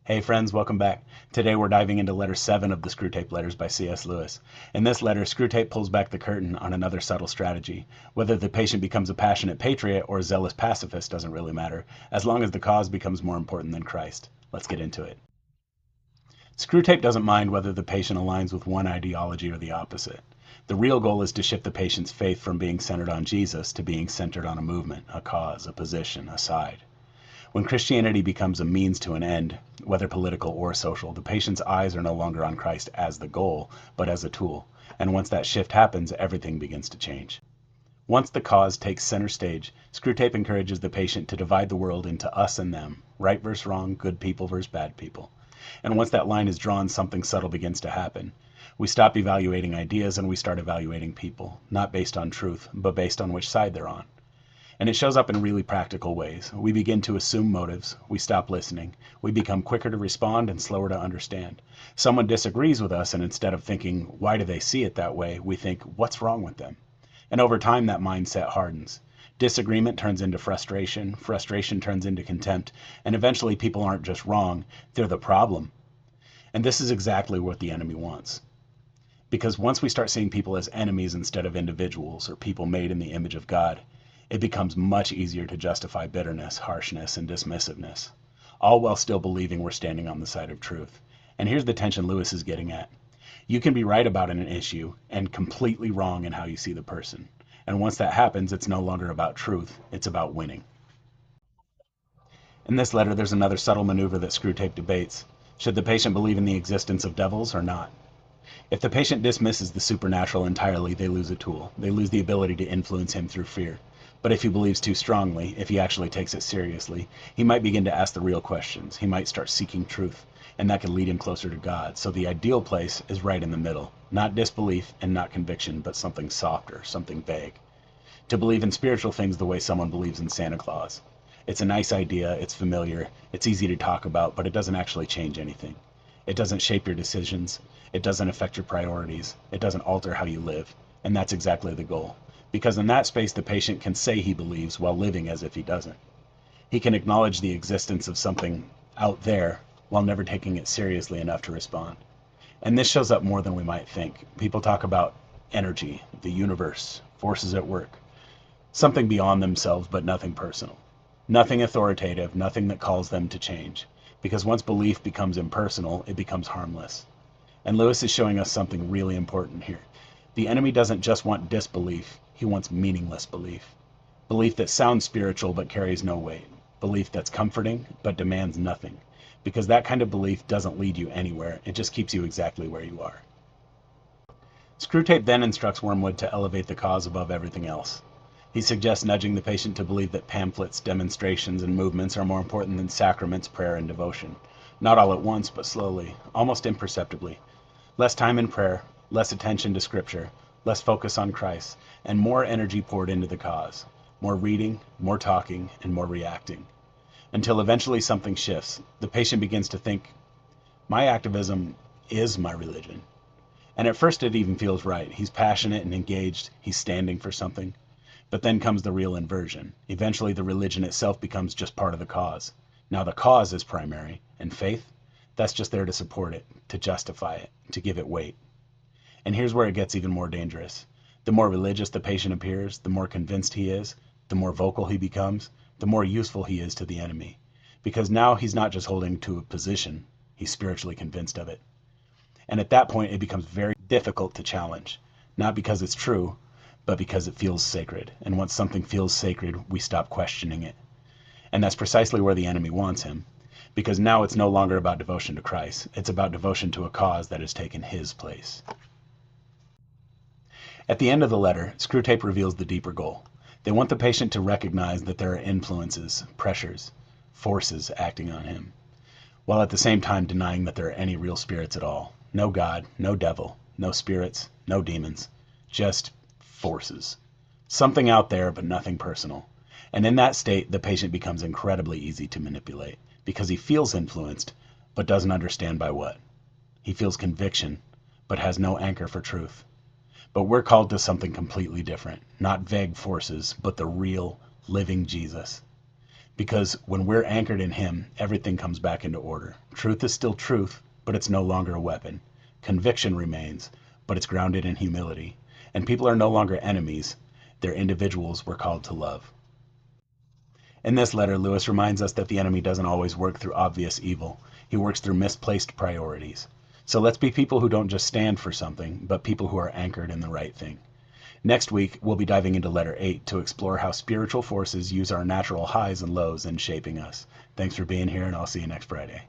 Hey friends, welcome back. Today we're diving into letter 7 of the Screwtape Letters by C.S. Lewis. In this letter, Screwtape pulls back the curtain on another subtle strategy. Whether the patient becomes a passionate patriot or a zealous pacifist doesn't really matter, as long as the cause becomes more important than Christ. Let's get into it. Screwtape doesn't mind whether the patient aligns with one ideology or the opposite. The real goal is to shift the patient's faith from being centered on Jesus to being centered on a movement, a cause, a position, a side. When Christianity becomes a means to an end, whether political or social, the patient's eyes are no longer on Christ as the goal, but as a tool. And once that shift happens, everything begins to change. Once the cause takes center stage, Screwtape encourages the patient to divide the world into us and them, right versus wrong, good people versus bad people. And once that line is drawn, something subtle begins to happen. We stop evaluating ideas and we start evaluating people, not based on truth, but based on which side they're on. And it shows up in really practical ways. We begin to assume motives. We stop listening. We become quicker to respond and slower to understand. Someone disagrees with us, and instead of thinking, why do they see it that way, we think, what's wrong with them? And over time, that mindset hardens. Disagreement turns into frustration. Frustration turns into contempt. And eventually, people aren't just wrong, they're the problem. And this is exactly what the enemy wants. Because once we start seeing people as enemies instead of individuals or people made in the image of God, it becomes much easier to justify bitterness, harshness, and dismissiveness, all while still believing we're standing on the side of truth. And here's the tension Lewis is getting at. You can be right about an issue and completely wrong in how you see the person. And once that happens, it's no longer about truth, it's about winning. In this letter, there's another subtle maneuver that Screwtape debates. Should the patient believe in the existence of devils or not? If the patient dismisses the supernatural entirely, they lose a tool. They lose the ability to influence him through fear. But if he believes too strongly, if he actually takes it seriously, he might begin to ask the real questions. He might start seeking truth, and that can lead him closer to God. So the ideal place is right in the middle. Not disbelief and not conviction, but something softer, something vague. To believe in spiritual things the way someone believes in Santa Claus. It's a nice idea, it's familiar, it's easy to talk about, but it doesn't actually change anything. It doesn't shape your decisions, it doesn't affect your priorities, it doesn't alter how you live, and that's exactly the goal. Because in that space, the patient can say he believes while living as if he doesn't. He can acknowledge the existence of something out there while never taking it seriously enough to respond. And this shows up more than we might think. People talk about energy, the universe, forces at work, something beyond themselves but nothing personal. Nothing authoritative, nothing that calls them to change. Because once belief becomes impersonal, it becomes harmless. And Lewis is showing us something really important here. The enemy doesn't just want disbelief, he wants meaningless belief. Belief that sounds spiritual but carries no weight. Belief that's comforting but demands nothing. Because that kind of belief doesn't lead you anywhere, it just keeps you exactly where you are. Screwtape then instructs Wormwood to elevate the cause above everything else. He suggests nudging the patient to believe that pamphlets, demonstrations, and movements are more important than sacraments, prayer, and devotion. Not all at once, but slowly, almost imperceptibly. Less time in prayer, less attention to scripture, less focus on Christ, and more energy poured into the cause. More reading, more talking, and more reacting. Until eventually something shifts. The patient begins to think, my activism is my religion. And at first it even feels right. He's passionate and engaged. He's standing for something. But then comes the real inversion. Eventually the religion itself becomes just part of the cause. Now the cause is primary, and faith, that's just there to support it, to justify it, to give it weight. And here's where it gets even more dangerous. The more religious the patient appears, the more convinced he is, the more vocal he becomes, the more useful he is to the enemy. Because now he's not just holding to a position, he's spiritually convinced of it. And at that point it becomes very difficult to challenge. Not because it's true, but because it feels sacred. And once something feels sacred, we stop questioning it. And that's precisely where the enemy wants him. Because now it's no longer about devotion to Christ. It's about devotion to a cause that has taken his place. At the end of the letter, Screwtape reveals the deeper goal. They want the patient to recognize that there are influences, pressures, forces acting on him, while at the same time denying that there are any real spirits at all. No God, no devil, no spirits, no demons, just forces. Something out there, but nothing personal. And in that state, the patient becomes incredibly easy to manipulate, because he feels influenced, but doesn't understand by what. He feels conviction, but has no anchor for truth. But we're called to something completely different. Not vague forces, but the real, living Jesus. Because when we're anchored in him, everything comes back into order. Truth is still truth, but it's no longer a weapon. Conviction remains, but it's grounded in humility. And people are no longer enemies. They're individuals we're called to love. In this letter, Lewis reminds us that the enemy doesn't always work through obvious evil. He works through misplaced priorities. So let's be people who don't just stand for something, but people who are anchored in the right thing. Next week, we'll be diving into letter 8 to explore how spiritual forces use our natural highs and lows in shaping us. Thanks for being here, and I'll see you next Friday.